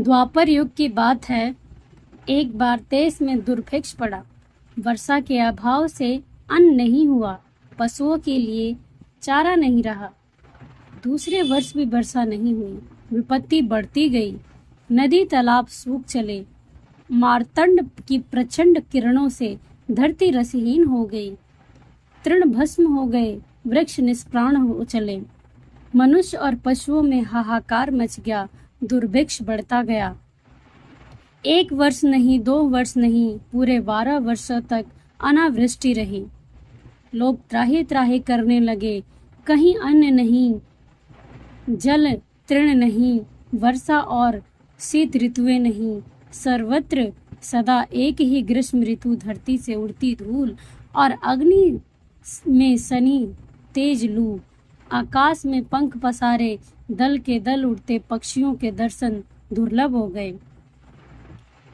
द्वापर युग की बात है। एक बार देश में दुर्भिक्ष पड़ा। वर्षा के अभाव से अन्न नहीं हुआ, पशुओं के लिए चारा नहीं रहा। दूसरे वर्ष भी वर्षा नहीं हुई। विपत्ति बढ़ती गई। नदी तालाब सूख चले। मार्तंड की प्रचंड किरणों से धरती रसहीन हो गई। तृण भस्म हो गए, वृक्ष निष्प्राण हो चले। मनुष्य और पशुओं में हाहाकार मच गया। दुर्भिक्ष बढ़ता गया। 1 वर्ष नहीं, 2 वर्ष नहीं, पूरे 12 वर्षों तक अनावृष्टि रही। लोग त्राहि त्राहि करने लगे। कहीं अन्न नहीं, जल तृण नहीं, वर्षा और शीत ऋतुएं नहीं। सर्वत्र सदा एक ही ग्रीष्म ऋतु, धरती से उड़ती धूल और अग्नि में सनी तेज लू। आकाश में पंख पसारे दल के दल उड़ते पक्षियों के दर्शन दुर्लभ हो गए।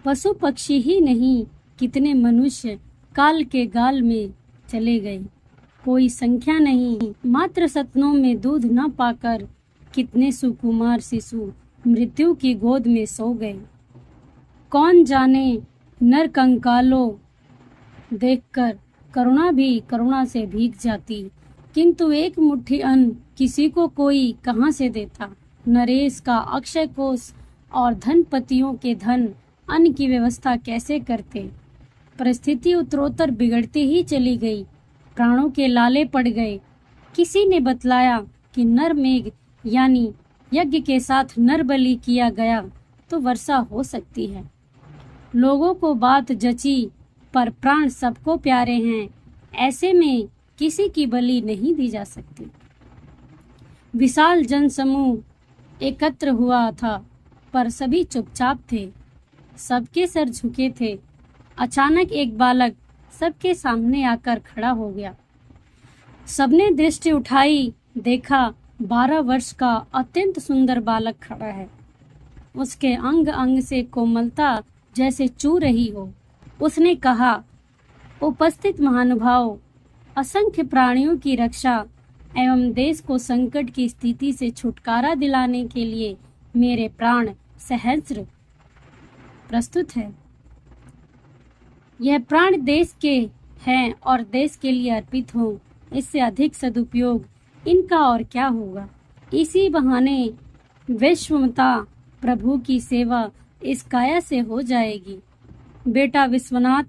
पशु पक्षी ही नहीं, कितने मनुष्य काल के गाल में चले गए। कोई संख्या नहीं, मात्र सतनों में दूध न पाकर कितने सुकुमार शिशु मृत्यु की गोद में सो गए। कौन जाने नर कंकालों देखकर करुणा भी करुणा से भीग जाती, किंतु एक मुट्ठी अन्न किसी को कोई कहाँ से देता। नरेश का अक्षय कोष और धनपतियों के धन अन्न की व्यवस्था कैसे करते। परिस्थिति उत्तरोत्तर बिगड़ती ही चली गई। प्राणों के लाले पड़ गए। किसी ने बतलाया कि नर मेघ यानी यज्ञ के साथ नर बलि किया गया तो वर्षा हो सकती है। लोगों को बात जची, पर प्राण सबको प्यारे हैं। ऐसे में किसी की बलि नहीं दी जा सकती। विशाल जनसमूह एकत्र हुआ था, पर सभी चुपचाप थे। सबके सर झुके थे। अचानक एक बालक सबके सामने आकर खड़ा हो गया। सबने दृष्टि उठाई। देखा 12 वर्ष का अत्यंत सुंदर बालक खड़ा है। उसके अंग अंग से कोमलता जैसे चू रही हो। उसने कहा, उपस्थित महानुभाव, असंख्य प्राणियों की रक्षा एवं देश को संकट की स्थिति से छुटकारा दिलाने के लिए मेरे प्राण सहस्र प्रस्तुत है। यह प्राण देश के हैं और देश के लिए अर्पित हो। इससे अधिक सदुपयोग इनका और क्या होगा। इसी बहाने विश्वमाता प्रभु की सेवा इस काया से हो जाएगी। बेटा विश्वनाथ,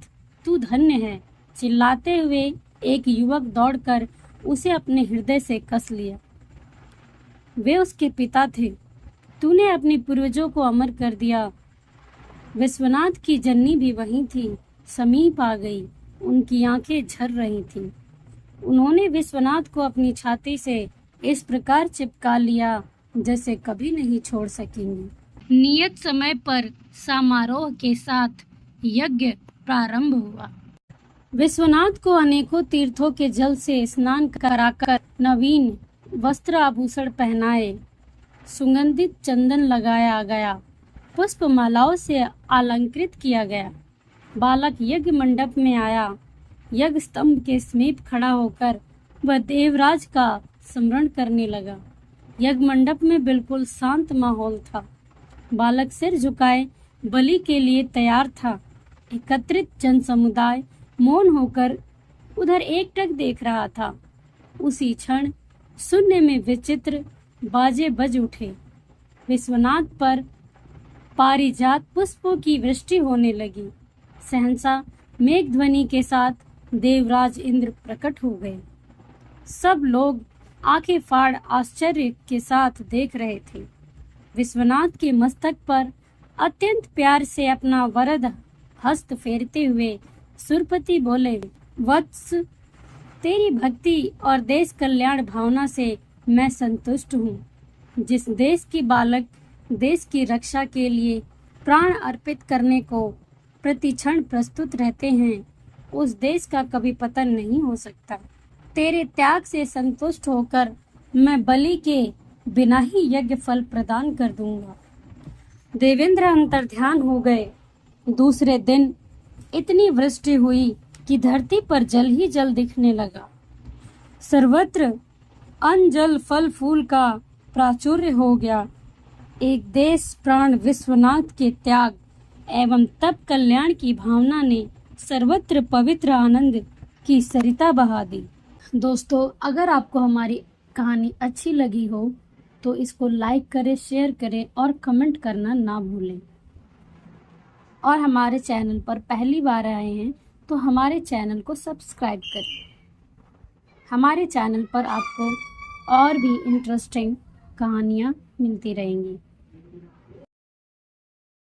तू धन्य है। चिल्लाते हुए एक युवक दौड़कर उसे अपने हृदय से कस लिया। वे उसके पिता थे। तूने अपने पूर्वजों को अमर कर दिया। विश्वनाथ की जननी भी वहीं थी, समीप आ गई। उनकी आंखें झर रही थीं। उन्होंने विश्वनाथ को अपनी छाती से इस प्रकार चिपका लिया जैसे कभी नहीं छोड़ सकेंगी। नियत समय पर समारोह के साथ यज्ञ प्रारंभ हुआ। विश्वनाथ को अनेकों तीर्थों के जल से स्नान कराकर नवीन वस्त्र आभूषण पहनाए, सुगंधित चंदन लगाया गया, पुष्प मालाओं से अलंकृत किया गया। बालक यज्ञ मंडप में आया। यज्ञ स्तंभ के समीप खड़ा होकर वह देवराज का स्मरण करने लगा। यज्ञ मंडप में बिल्कुल शांत माहौल था। बालक सिर झुकाए बलि के लिए तैयार था। एकत्रित जन समुदाय मौन होकर उधर एकटक देख रहा था। उसी क्षण शून्य में विचित्र बाजे बज उठे। विश्वनाथ पर पारिजात पुष्पों की वृष्टि होने लगी। सहसा मेघ ध्वनि के साथ देवराज इंद्र प्रकट हो गए। सब लोग आंखें फाड़ आश्चर्य के साथ देख रहे थे। विश्वनाथ के मस्तक पर अत्यंत प्यार से अपना वरद हस्त फेरते हुए सुरपति बोले, वत्स, तेरी भक्ति और देश कल्याण भावना से मैं संतुष्ट हूँ। जिस देश की बालक देश की रक्षा के लिए प्राण अर्पित करने को प्रतिक्षण प्रस्तुत रहते हैं, उस देश का कभी पतन नहीं हो सकता। तेरे त्याग से संतुष्ट होकर मैं बलि के बिना ही यज्ञ फल प्रदान कर दूंगा। देवेंद्र अंतर्ध्यान हो गए। दूसरे दिन इतनी वृष्टि हुई कि धरती पर जल ही जल दिखने लगा। सर्वत्र अन्न जल फल फूल का प्राचुर्य हो गया। एक देश प्राण विश्वनाथ के त्याग एवं तप कल्याण की भावना ने सर्वत्र पवित्र आनंद की सरिता बहा दी। दोस्तों, अगर आपको हमारी कहानी अच्छी लगी हो तो इसको लाइक करें, शेयर करें और कमेंट करना ना भूलें। और हमारे चैनल पर पहली बार आए हैं तो हमारे चैनल को सब्सक्राइब करें। हमारे चैनल पर आपको और भी इंटरेस्टिंग कहानियाँ मिलती रहेंगी।